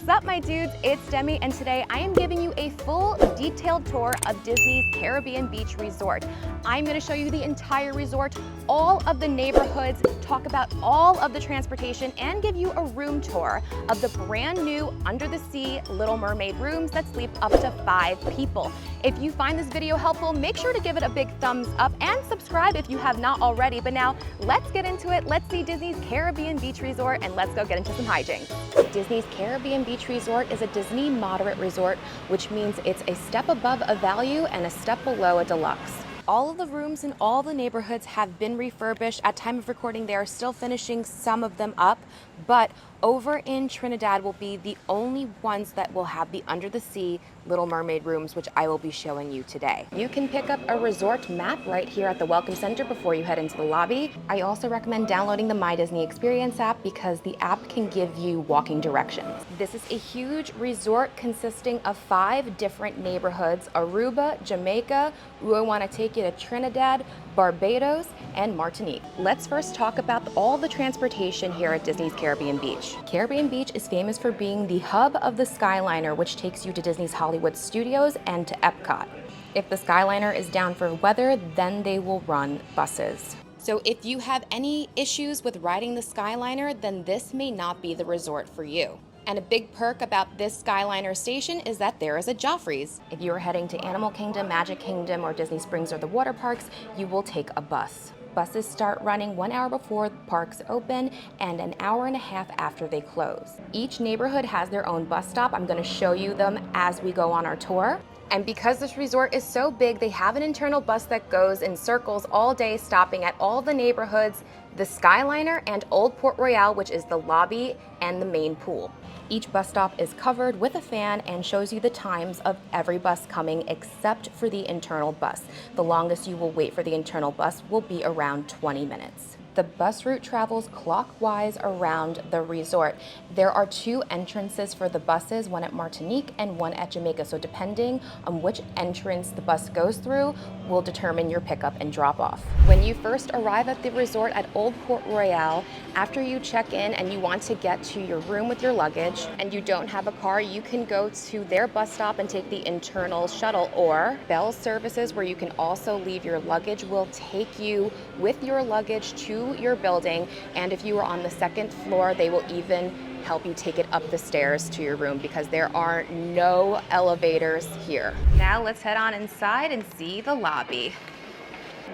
What's up, my dudes? It's Demi, and today I am giving you a full detailed tour of Disney's Caribbean Beach Resort. I'm going to show you the entire resort, all of the neighborhoods, talk about all of the transportation, and give you a room tour of the brand new under the sea Little Mermaid rooms that sleep up to 5 people. If you find this video helpful, make sure to give it a big thumbs up and subscribe if you have not already. But now let's get into it. Let's see Disney's Caribbean Beach Resort, and let's go get into some hijinks. Disney's Caribbean Beach Resort is a Disney moderate resort, which means it's a step above a value and a step below a deluxe. All of the rooms in all the neighborhoods have been refurbished. At time of recording, they are still finishing some of them up, but over in Trinidad will be the only ones that will have the under the sea Little Mermaid rooms, which I will be showing you today. You can pick up a resort map right here at the Welcome Center before you head into the lobby. I also recommend downloading the My Disney Experience app because the app can give you walking directions. This is a huge resort consisting of 5 different neighborhoods: Aruba, Jamaica, I want to take you to Trinidad, Barbados, and Martinique. Let's first talk about all the transportation here at Disney's Caribbean Beach. Caribbean Beach is famous for being the hub of the Skyliner, which takes you to Disney's Hollywood Studios and to Epcot. If the Skyliner is down for weather, then they will run buses. So if you have any issues with riding the Skyliner, then this may not be the resort for you. And a big perk about this Skyliner station is that there is a Joffrey's. If you are heading to Animal Kingdom, Magic Kingdom, or Disney Springs or the water parks, you will take a bus. Buses start running 1 hour before the parks open and an hour and a half after they close. Each neighborhood has their own bus stop. I'm going to show you them as we go on our tour. And because this resort is so big, they have an internal bus that goes in circles all day, stopping at all the neighborhoods, the Skyliner, and Old Port Royale, which is the lobby and the main pool. Each bus stop is covered with a fan and shows you the times of every bus coming except for the internal bus. The longest you will wait for the internal bus will be around 20 minutes. The bus route travels clockwise around the resort. There are 2 entrances for the buses, one at Martinique and one at Jamaica. So depending on which entrance the bus goes through will determine your pickup and drop off. When you first arrive at the resort at Old Port Royale, after you check in and you want to get to your room with your luggage and you don't have a car, you can go to their bus stop and take the internal shuttle, or Bell Services, where you can also leave your luggage, will take you with your luggage to your building, and if you are on the 2nd floor, they will even help you take it up the stairs to your room because there are no elevators here. Now let's head on inside and see the lobby.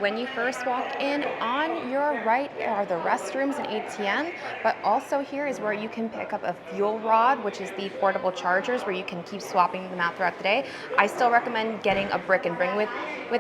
When you first walk in, on your right are the restrooms and ATM, but also here is where you can pick up a fuel rod, which is the portable chargers where you can keep swapping them out throughout the day. I still recommend getting a brick and bring with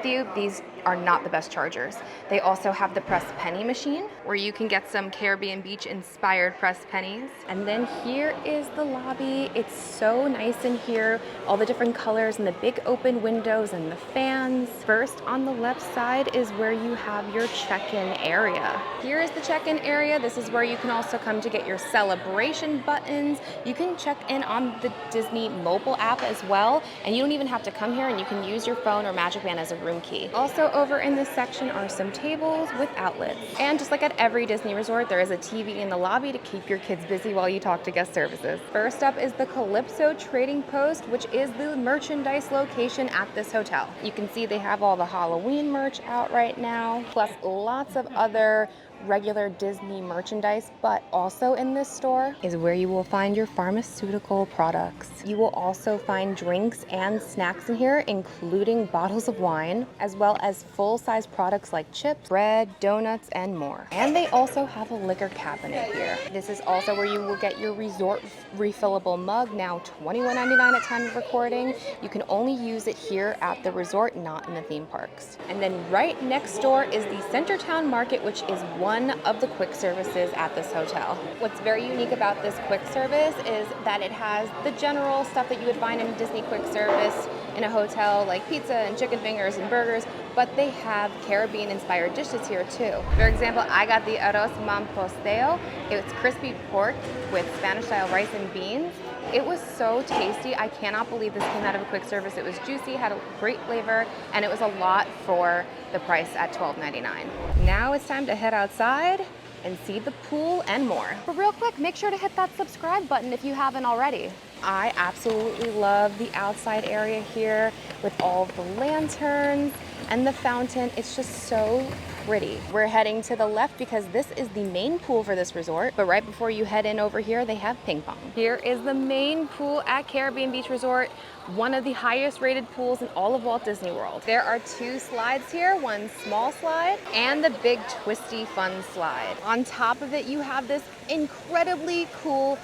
you. These are not the best chargers. They also have the press penny machine where you can get some Caribbean Beach inspired pressed pennies. And then here is the lobby. It's so nice in here, all the different colors and the big open windows and the fans. First on the left side is where you have your check-in area. Here is the check-in area. This is where you can also come to get your celebration buttons. You can check in on the Disney mobile app as well, and you don't even have to come here, and you can use your phone or Magic Band as a room key. Also over in this section are some tables with outlets. And just like at every Disney resort, there is a TV in the lobby to keep your kids busy while you talk to guest services. First up is the Calypso Trading Post, which is the merchandise location at this hotel. You can see they have all the Halloween merch out right now, plus lots of other regular Disney merchandise, but also in this store is where you will find your pharmaceutical products. You will also find drinks and snacks in here, including bottles of wine, as well as full-size products like chips, bread, donuts, and more. And they also have a liquor cabinet here. This is also where you will get your resort refillable mug, now $21.99 at time of recording. You can only use it here at the resort, not in the theme parks. And then right next door is the Centertown Market, which is one of the quick services at this hotel. What's very unique about this quick service is that it has the general stuff that you would find in a Disney quick service in a hotel, like pizza and chicken fingers and burgers, but they have Caribbean inspired dishes here too. For example, I got the arroz mamposteo. It's crispy pork with Spanish style rice and beans. It was so tasty. I cannot believe this came out of a quick service. It was juicy, had a great flavor, and it was a lot for the price at $12.99. Now it's time to head outside and see the pool and more. But real quick, make sure to hit that subscribe button if you haven't already. I absolutely love the outside area here with all of the lanterns and the fountain. It's just so pretty. We're heading to the left because this is the main pool for this resort, but right before you head in over here, they have ping pong. Here is the main pool at Caribbean Beach Resort, one of the highest rated pools in all of Walt Disney World. There are 2 slides here, one small slide and the big twisty fun slide. On top of it, you have this incredibly cool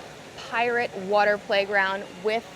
pirate water playground with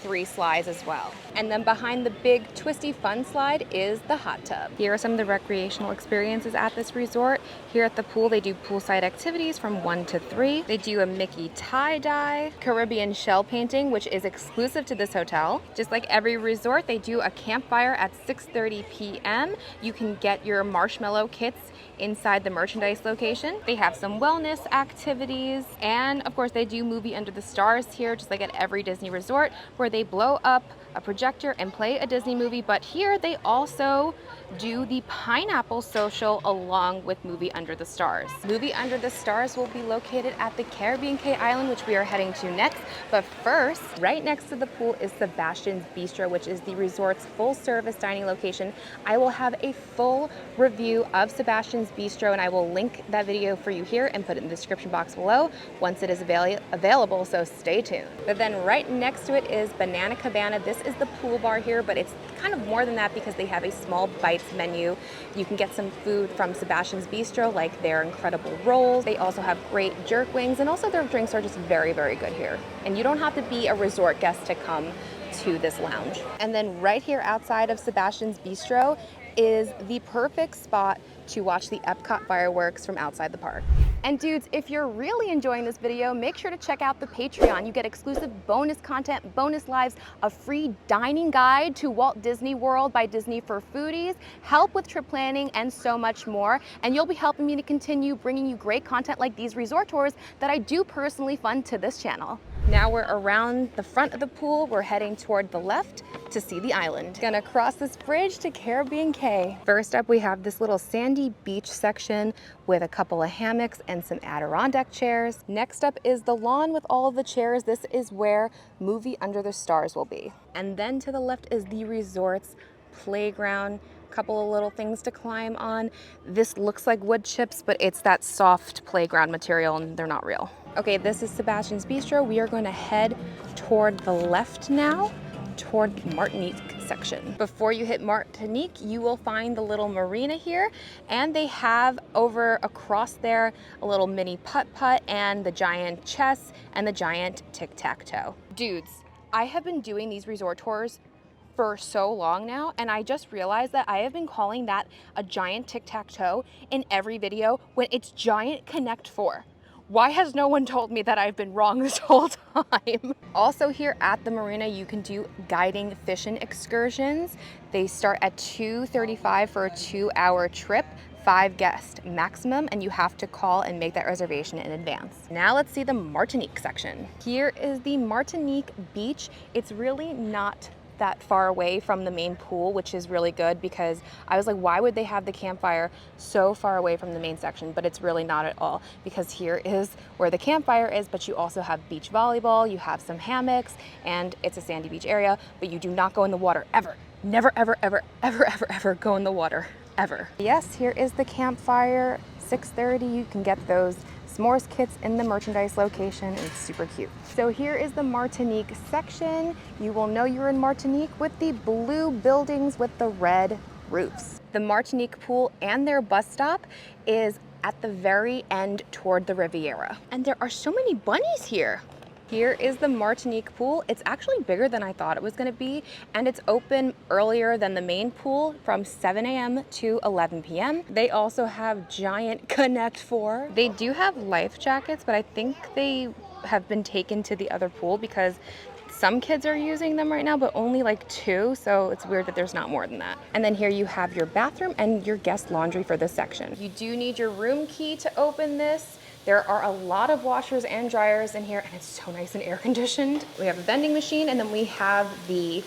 3 slides as well. And then behind the big twisty fun slide is the hot tub. Here are some of the recreational experiences at this resort. Here at the pool, they do poolside activities from 1 to 3. They do a Mickey tie-dye, Caribbean shell painting, which is exclusive to this hotel. Just like every resort, they do a campfire at 6:30 p.m. You can get your marshmallow kits inside the merchandise location. They have some wellness activities, and of course they do movie Under the Stars here, just like at every Disney resort, where they blow up a projector and play a Disney movie. But here they also do the pineapple social along with movie Under the Stars. Movie Under the Stars will be located at the Caribbean Cay Island, which we are heading to next. But first, right next to the pool is Sebastian's Bistro, which is the resort's full service dining location. I will have a full review of Sebastian's Bistro, and I will link that video for you here and put it in the description box below once it is available, so stay tuned. But then right next to it is Banana Cabana. This is the pool bar here, but it's kind of more than that because they have a small bites menu. You can get some food from Sebastian's Bistro, like their incredible rolls. They also have great jerk wings, and also their drinks are just very, very good here. And you don't have to be a resort guest to come to this lounge. And then right here outside of Sebastian's Bistro is the perfect spot to watch the Epcot fireworks from outside the park. And dudes, if you're really enjoying this video, make sure to check out the Patreon. You get exclusive bonus content, bonus lives, a free dining guide to Walt Disney World by Disney for Foodies, help with trip planning, and so much more. And you'll be helping me to continue bringing you great content like these resort tours that I do personally fund to this channel. Now we're around the front of the pool. We're heading toward the left to see the island. Gonna cross this bridge to Caribbean Cay. First up, we have this little sandy beach section with a couple of hammocks and some Adirondack chairs. Next up is the lawn with all of the chairs. This is where movie Under the Stars will be. And then to the left is the resort's playground. Couple of little things to climb on. This looks like wood chips, but it's that soft playground material and they're not real. Okay, this is Sebastian's Bistro. We are going to head toward the left now, toward the Martinique section. Before you hit Martinique, you will find the little Marina here, and they have over across there a little mini putt-putt and the giant chess and the giant tic-tac-toe. Dudes, I have been doing these resort tours for so long now, and I just realized that I have been calling that a giant tic-tac-toe in every video when it's giant Connect 4. Why has no one told me that I've been wrong this whole time? Also here at the Marina, you can do guiding fishing excursions. They start at $235 for a 2-hour trip, 5 guests maximum, and you have to call and make that reservation in advance. Now let's see the Martinique section. Here is the Martinique beach. It's really not that far away from the main pool, which is really good because I was like, why would they have the campfire so far away from the main section? But it's really not at all, because here is where the campfire is, but you also have beach volleyball, you have some hammocks, and it's a sandy beach area, but you do not go in the water ever. Never, ever, ever, ever, ever, ever go in the water, ever. Yes, here is the campfire, 6:30. You can get those s'mores kits in the merchandise location, and it's super cute. So here is the Martinique section. You will know you're in Martinique with the blue buildings with the red roofs. The Martinique pool and their bus stop is at the very end toward the Riviera. And there are so many bunnies here. Here is the Martinique pool. It's actually bigger than I thought it was gonna be, and it's open earlier than the main pool from 7 a.m. to 11 p.m. They also have giant Connect 4. They do have life jackets, but I think they have been taken to the other pool because some kids are using them right now, but only like 2, so it's weird that there's not more than that. And then here you have your bathroom and your guest laundry for this section. You do need your room key to open this. There are a lot of washers and dryers in here, and it's so nice and air conditioned. We have a vending machine, and then we have the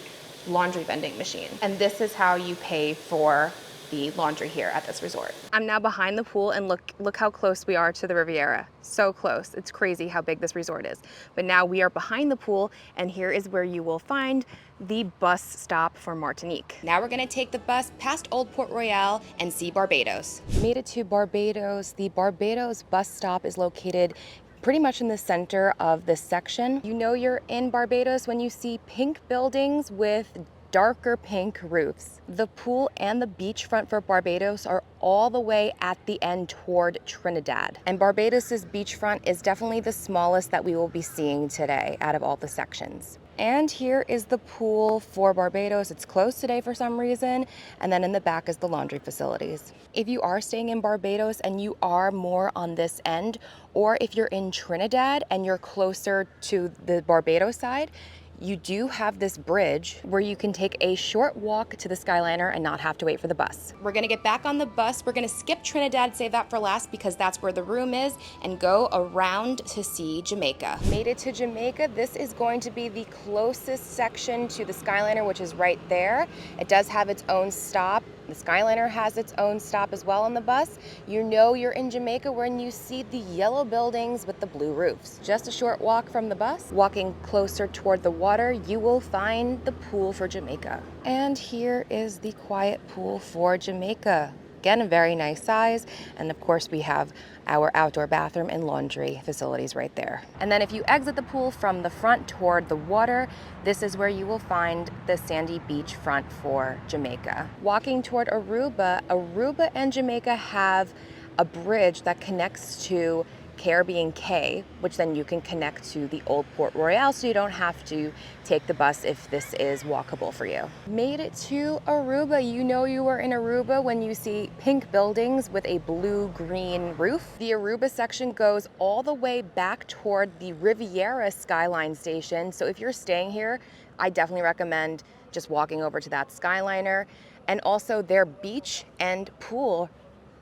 laundry vending machine. And this is how you pay for the laundry here at this resort. I'm now behind the pool, and look how close we are to the Riviera. So close. It's crazy how big this resort is. But now we are behind the pool, and here is where you will find the bus stop for Martinique. Now we're gonna take the bus past Old Port Royal and see Barbados. Made it to Barbados. The Barbados bus stop is located pretty much in the center of this section. You know you're in Barbados when you see pink buildings with darker pink roofs. The pool and the beachfront for Barbados are all the way at the end toward Trinidad. And Barbados's beachfront is definitely the smallest that we will be seeing today out of all the sections. And here is the pool for Barbados. It's closed today for some reason. And then in the back is the laundry facilities. If you are staying in Barbados and you are more on this end, or if you're in Trinidad and you're closer to the Barbados side, you do have this bridge where you can take a short walk to the Skyliner and not have to wait for the bus. We're gonna get back on the bus. We're gonna skip Trinidad, save that for last because that's where the room is, and go around to see Jamaica. Made it to Jamaica. This is going to be the closest section to the Skyliner, which is right there. It does have its own stop. The Skyliner has its own stop as well on the bus. You know you're in Jamaica when you see the yellow buildings with the blue roofs. Just a short walk from the bus. Walking closer toward the water, you will find the pool for Jamaica. And here is the quiet pool for Jamaica. Again, a very nice size. And of course we have our outdoor bathroom and laundry facilities right there. And then if you exit the pool from the front toward the water, this is where you will find the sandy beach front for Jamaica. Walking toward Aruba and Jamaica have a bridge that connects to Caribbean Cay, which then you can connect to the Old Port Royal, so you don't have to take the bus if this is walkable for you. Made it to Aruba. You know you are in Aruba when you see pink buildings with a blue-green roof. The Aruba section goes all the way back toward the Riviera Skyline station, so if you're staying here, I definitely recommend just walking over to that Skyliner. And also their beach and pool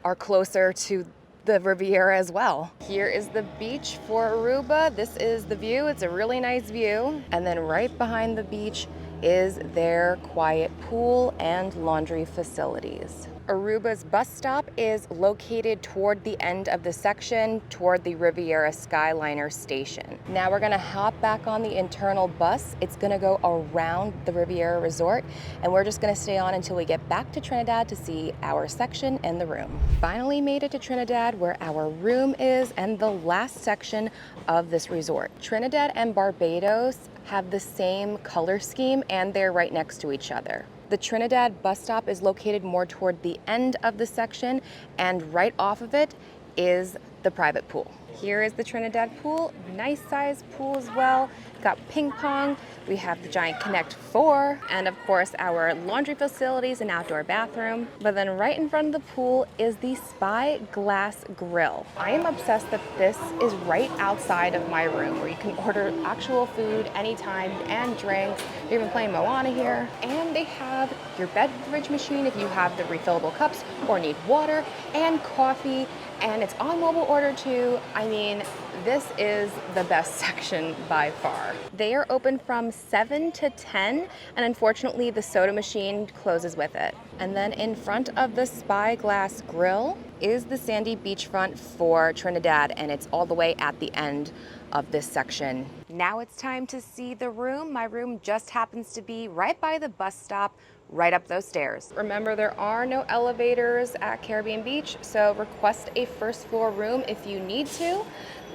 are closer to the Riviera as well. Here is the beach for Aruba. This is the view. It's a really nice view. And then right behind the beach is their quiet pool and laundry facilities. Aruba's bus stop is located toward the end of the section, toward the Riviera Skyliner station. Now we're gonna hop back on the internal bus. It's gonna go around the Riviera Resort, and we're just gonna stay on until we get back to Trinidad to see our section and the room. Finally made it to Trinidad, where our room is, and the last section of this resort. Trinidad and Barbados have the same color scheme, and they're right next to each other. The Trinidad bus stop is located more toward the end of the section, and right off of it is the private pool. Here is the Trinidad pool, nice sized pool as well. Got ping pong, we have the giant Connect 4, and of course our laundry facilities and outdoor bathroom. But then right in front of the pool is the Spy Glass Grill. I am obsessed that this is right outside of my room, where you can order actual food anytime and drinks. They're even playing Moana here. And they have your beverage machine if you have the refillable cups or need water, and coffee. And it's on mobile order too. I mean, this is the best section by far. They are open from 7 to 10, and unfortunately the soda machine closes with it. And then in front of the Spy Glass Grill is the sandy beachfront for Trinidad, and it's all the way at the end of this section. Now it's time to see the room. My room just happens to be right by the bus stop, right up those stairs. Remember, there are no elevators at Caribbean Beach, so request a first floor room if you need to.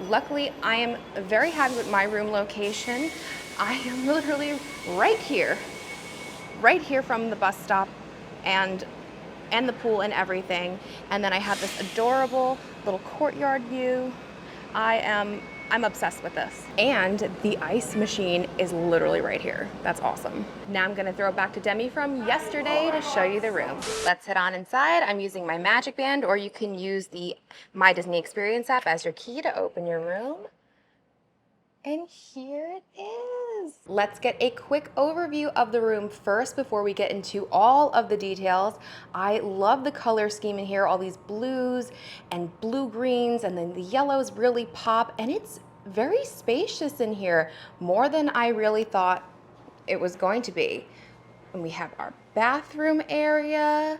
Luckily, I am very happy with my room location. I am literally right here from the bus stop and the pool and everything. And then I have this adorable little courtyard view. I'm obsessed with this. And the ice machine is literally right here. That's awesome. Now I'm gonna throw it back to Demi from yesterday to show you the room. Let's head on inside. I'm using my Magic Band, or you can use the My Disney Experience app as your key to open your room. And here it is. Let's get a quick overview of the room first before we get into all of the details. I love the color scheme in here, all these blues and blue greens, and then the yellows really pop, and it's very spacious in here, more than I really thought it was going to be. And we have our bathroom area.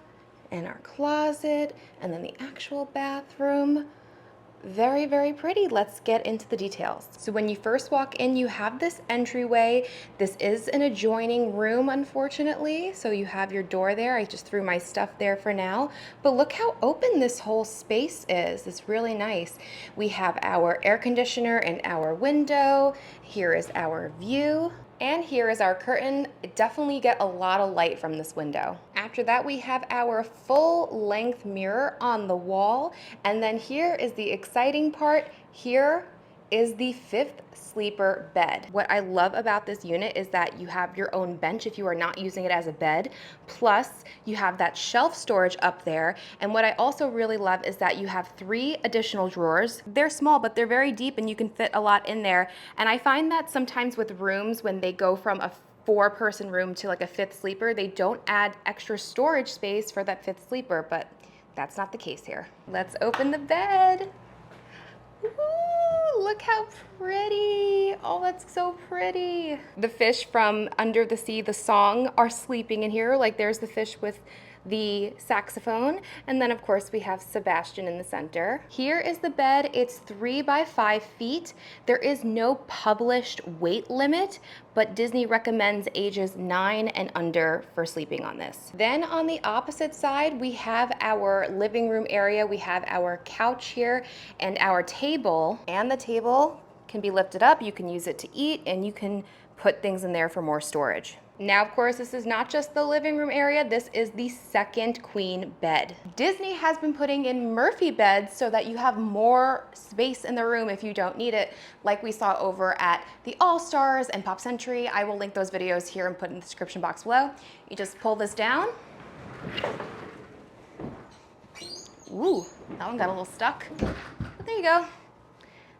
and our closet, and then the actual bathroom. Very, very pretty. Let's get into the details. So when you first walk in, you have this entryway. This is an adjoining room, unfortunately. So you have your door there. I just threw my stuff there for now. But look how open this whole space is. It's really nice. We have our air conditioner and our window. Here is our view. And here is our curtain. Definitely get a lot of light from this window. After that, we have our full length mirror on the wall. And then here is the exciting part. Here is the 5th sleeper bed. What I love about this unit is that you have your own bench if you are not using it as a bed. Plus, you have that shelf storage up there. And what I also really love is that you have 3 additional drawers. They're small, but they're very deep and you can fit a lot in there. And I find that sometimes with rooms, when they go from a 4-person room to like a 5th sleeper, they don't add extra storage space for that 5th sleeper, but that's not the case here. Let's open the bed. Ooh, look how pretty. Oh, that's so pretty. The fish from Under the Sea, the song, are sleeping in here. Like there's the fish with the saxophone. And then of course we have Sebastian in the center. Here is the bed. It's 3 by 5 feet. There is no published weight limit, but Disney recommends ages 9 and under for sleeping on this. Then on the opposite side, we have our living room area. We have our couch here and our table. And the table can be lifted up. You can use it to eat and you can put things in there for more storage. Now, of course, this is not just the living room area, this is the 2nd queen bed. Disney has been putting in Murphy beds so that you have more space in the room if you don't need it, like we saw over at the All-Stars and Pop Century. I will link those videos here and put in the description box below. You just pull this down. Ooh, that one got a little stuck. But there you go.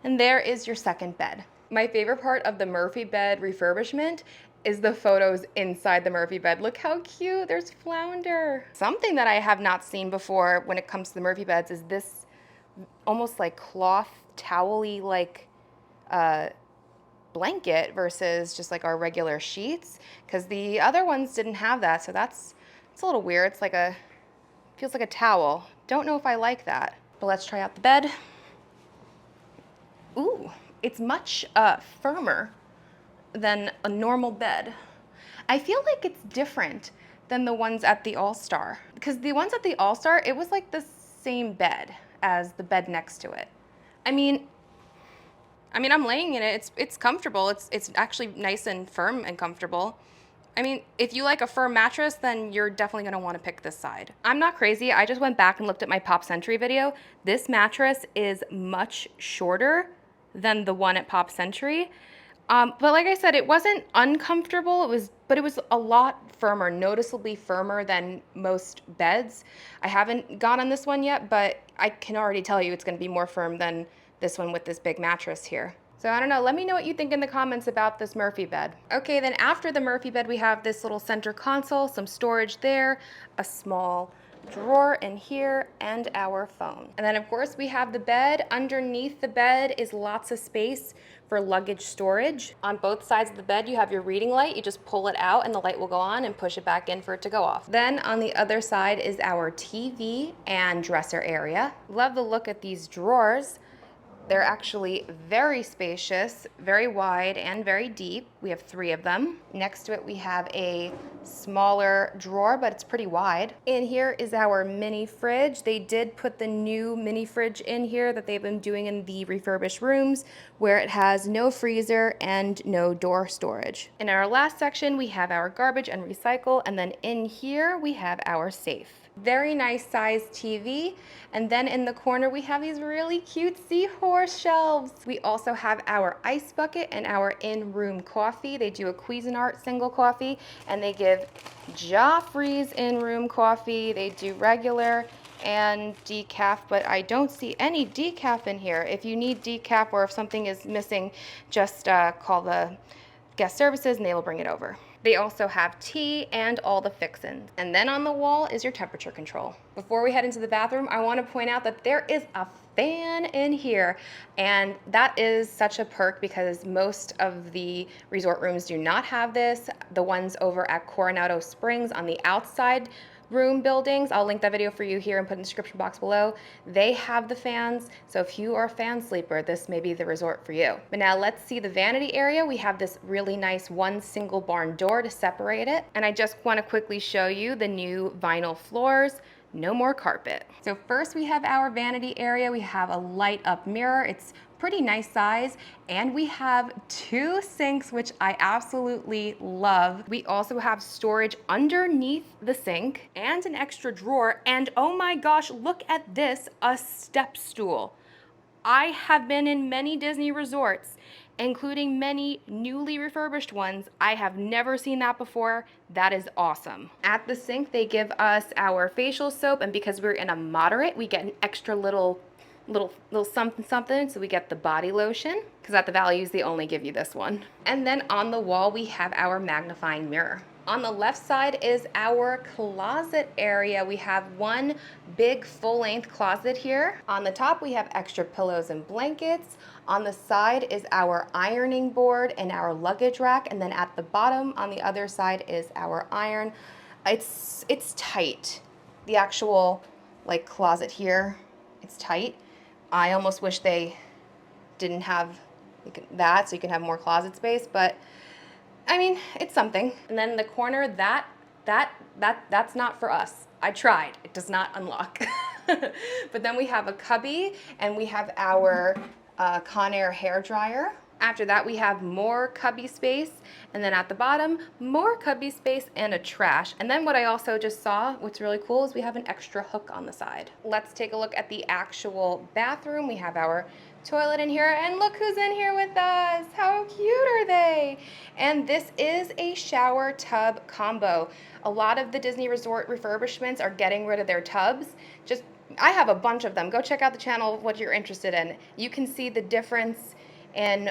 And there is your 2nd bed. My favorite part of the Murphy bed refurbishment is the photos inside the Murphy bed. Look how cute, there's Flounder. Something that I have not seen before when it comes to the Murphy beds is this almost like cloth towel-y like blanket versus just like our regular sheets, because the other ones didn't have that, so it's a little weird. It's like feels like a towel. Don't know if I like that, but let's try out the bed. Ooh, it's much firmer than a normal bed. I feel like it's different than the ones at the All-Star, because the ones at the All-Star, it was like the same bed as the bed next to it. I mean, I'm laying in it. It's comfortable. It's actually nice and firm and comfortable. I mean, if you like a firm mattress, then you're definitely gonna wanna pick this side. I'm not crazy. I just went back and looked at my Pop Century video. This mattress is much shorter than the one at Pop Century. But like I said, it wasn't uncomfortable, but it was a lot firmer, noticeably firmer than most beds. I haven't gone on this one yet, but I can already tell you it's gonna be more firm than this one with this big mattress here. So I don't know, let me know what you think in the comments about this Murphy bed. Okay, then after the Murphy bed, we have this little center console, some storage there, a small drawer in here, and our phone. And then of course we have the bed. Underneath the bed is lots of space for luggage storage. On both sides of the bed you have your reading light. You just pull it out and the light will go on, and push it back in for it to go off. Then on the other side is our TV and dresser area. Love the look at these drawers. They're actually very spacious, very wide, and very deep. We have 3 of them. Next to it, we have a smaller drawer, but it's pretty wide. In here is our mini fridge. They did put the new mini fridge in here that they've been doing in the refurbished rooms, where it has no freezer and no door storage. In our last section, we have our garbage and recycle, and then in here, we have our safe. Very nice sized TV. And then in the corner, we have these really cute seahorse shelves. We also have our ice bucket and our in-room coffee. They do a Cuisinart single coffee, and they give Joffrey's in-room coffee. They do regular and decaf, but I don't see any decaf in here. If you need decaf, or if something is missing, just call the guest services and they will bring it over. They also have tea and all the fixins. And then on the wall is your temperature control. Before we head into the bathroom, I want to point out that there is a fan in here, and that is such a perk because most of the resort rooms do not have this. The ones over at Coronado Springs on the outside room buildings, I'll link that video for you here and put in the description box below. They have the fans, so if you are a fan sleeper, this may be the resort for you. But now let's see the vanity area. We have this really nice one single barn door to separate it. And I just want to quickly show you the new vinyl floors. No more carpet. So first we have our vanity area. We have a light up mirror. It's pretty nice size. And we have 2 sinks, which I absolutely love. We also have storage underneath the sink and an extra drawer. And oh my gosh, look at this, a step stool. I have been in many Disney resorts, including many newly refurbished ones. I have never seen that before. That is awesome. At the sink, they give us our facial soap, and because we're in a moderate, we get an extra little something, so we get the body lotion, because at the values, they only give you this one. And then on the wall, we have our magnifying mirror. On the left side is our closet area. We have one big full-length closet here. On the top, we have extra pillows and blankets. On the side is our ironing board and our luggage rack. And then at the bottom, on the other side, is our iron. It's tight. The actual like closet here, it's tight. I almost wish they didn't have that so you can have more closet space, but I mean, it's something. And then the corner, that's not for us. I tried, it does not unlock. But then we have a cubby and we have our Conair hair dryer. After that, we have more cubby space. And then at the bottom, more cubby space and a trash. And then what I also just saw, what's really cool, is we have an extra hook on the side. Let's take a look at the actual bathroom. We have our toilet in here, and look who's in here with us. How cute are they? And this is a shower tub combo. A lot of the Disney Resort refurbishments are getting rid of their tubs. I have a bunch of them. Go check out the channel what you're interested in. You can see the difference in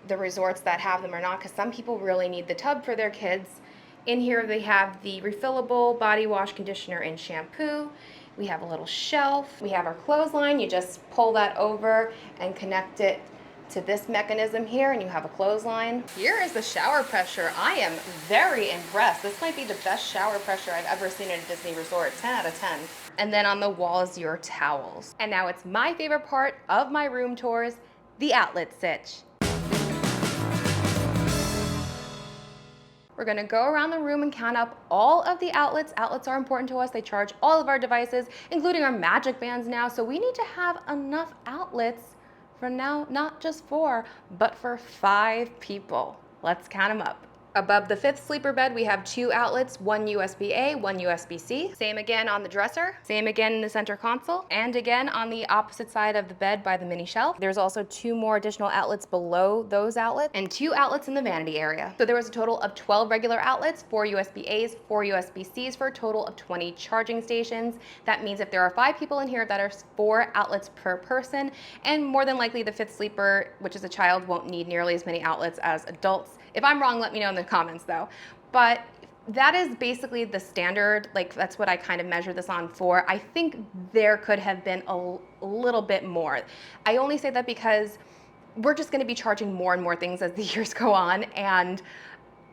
the resorts that have them or not, because some people really need the tub for their kids. In here they have the refillable body wash, conditioner, and shampoo. We have a little shelf. We have our clothesline. You just pull that over and connect it to this mechanism here, and you have a clothesline. Here is the shower pressure. I am very impressed. This might be the best shower pressure I've ever seen in a Disney resort. 10 out of 10. And then on the wall is your towels. And now it's my favorite part of my room tours, the outlet sitch. We're gonna go around the room and count up all of the outlets. Outlets are important to us. They charge all of our devices, including our magic bands now. So we need to have enough outlets for now, not just 4, but for 5 people. Let's count them up. Above the 5th sleeper bed, we have 2 outlets, one USB-A, one USB-C. Same again on the dresser, same again in the center console, and again on the opposite side of the bed by the mini shelf. There's also 2 more additional outlets below those outlets, and 2 outlets in the vanity area. So there was a total of 12 regular outlets, 4 USB-As, 4 USB-Cs, for a total of 20 charging stations. That means if there are 5 people in here, that are 4 outlets per person, and more than likely the 5th sleeper, which is a child, won't need nearly as many outlets as adults. If I'm wrong, let me know in the comments though. But that is basically the standard, like that's what I kind of measure this on for. I think there could have been a little bit more. I only say that because we're just gonna be charging more and more things as the years go on, and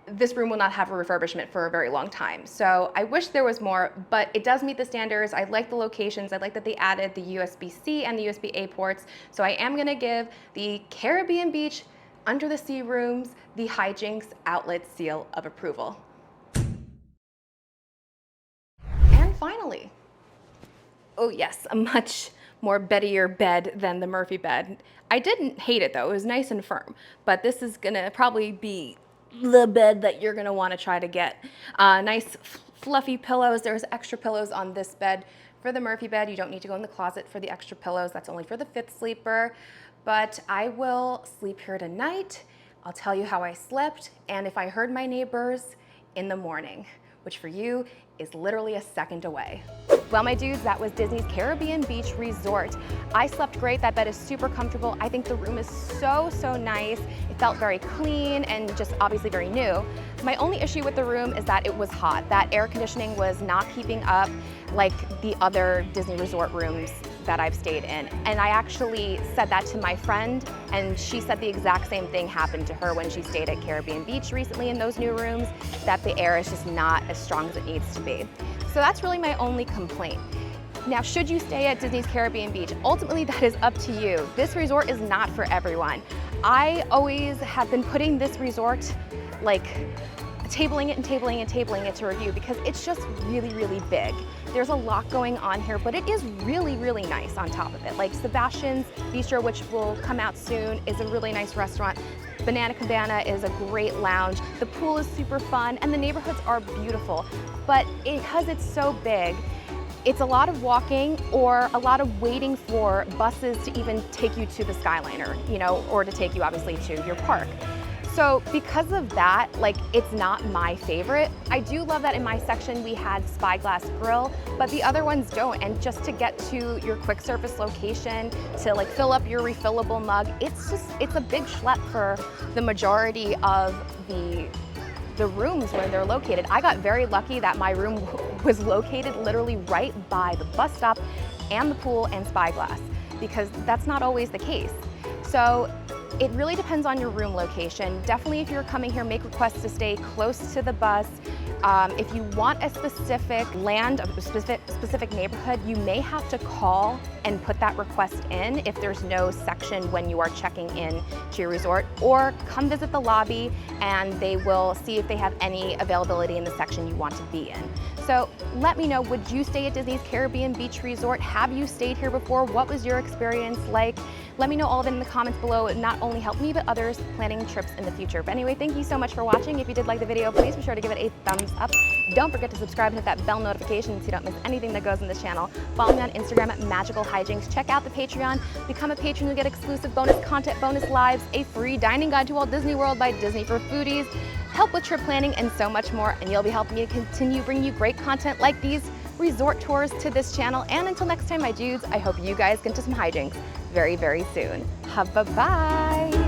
this room will not have a refurbishment for a very long time. So I wish there was more, but it does meet the standards. I like the locations. I like that they added the USB-C and the USB-A ports. So I am gonna give the Caribbean Beach Under the Sea rooms the Hijinx outlet seal of approval. And finally, oh yes, a much more beddier bed than the Murphy bed. I didn't hate it though, it was nice and firm, but this is gonna probably be the bed that you're gonna wanna try to get. Nice fluffy pillows. There's extra pillows on this bed. For the Murphy bed, you don't need to go in the closet for the extra pillows. That's only for the 5th sleeper. But I will sleep here tonight. I'll tell you how I slept and if I heard my neighbors in the morning, which for you is literally a second away. Well, my dudes, that was Disney's Caribbean Beach Resort. I slept great. That bed is super comfortable. I think the room is so nice. It felt very clean and just obviously very new. My only issue with the room is that it was hot. That air conditioning was not keeping up like the other Disney Resort rooms that I've stayed in. And I actually said that to my friend, and she said the exact same thing happened to her when she stayed at Caribbean Beach recently in those new rooms, that the air is just not as strong as it needs to be. So that's really my only complaint. Now, should you stay at Disney's Caribbean Beach? Ultimately, that is up to you. This resort is not for everyone. I always have been putting this resort, like, tabling it to review because it's just really, really big. There's a lot going on here, but it is really, really nice on top of it. Like Sebastian's Bistro, which will come out soon, is a really nice restaurant. Banana Cabana is a great lounge. The pool is super fun and the neighborhoods are beautiful. But because it's so big, it's a lot of walking or a lot of waiting for buses to even take you to the Skyliner, you know, or to take you obviously to your park. So because of that, like, it's not my favorite. I do love that in my section we had Spyglass Grill, but the other ones don't. And just to get to your quick service location, to like fill up your refillable mug, it's a big schlep for the majority of the rooms where they're located. I got very lucky that my room was located literally right by the bus stop and the pool and Spyglass, because that's not always the case. So it really depends on your room location. Definitely if you're coming here, make requests to stay close to the bus. If you want a specific land, a specific neighborhood, you may have to call and put that request in if there's no section when you are checking in to your resort, or come visit the lobby and they will see if they have any availability in the section you want to be in. So let me know, would you stay at Disney's Caribbean Beach Resort? Have you stayed here before? What was your experience like? Let me know all of it in the comments below. It not only helped me, but others planning trips in the future. But anyway, thank you so much for watching. If you did like the video, please be sure to give it a thumbs up. Don't forget to subscribe and hit that bell notification so you don't miss anything that goes in this channel. Follow me on Instagram at Magical Hijinx. Check out the Patreon. Become a patron, you'll get exclusive bonus content, bonus lives, a free dining guide to Walt Disney World by Disney for foodies, help with trip planning, and so much more. And you'll be helping me to continue bringing you great content like these resort tours to this channel. And until next time, my dudes, I hope you guys get to some hijinks very, very soon. Bye-bye.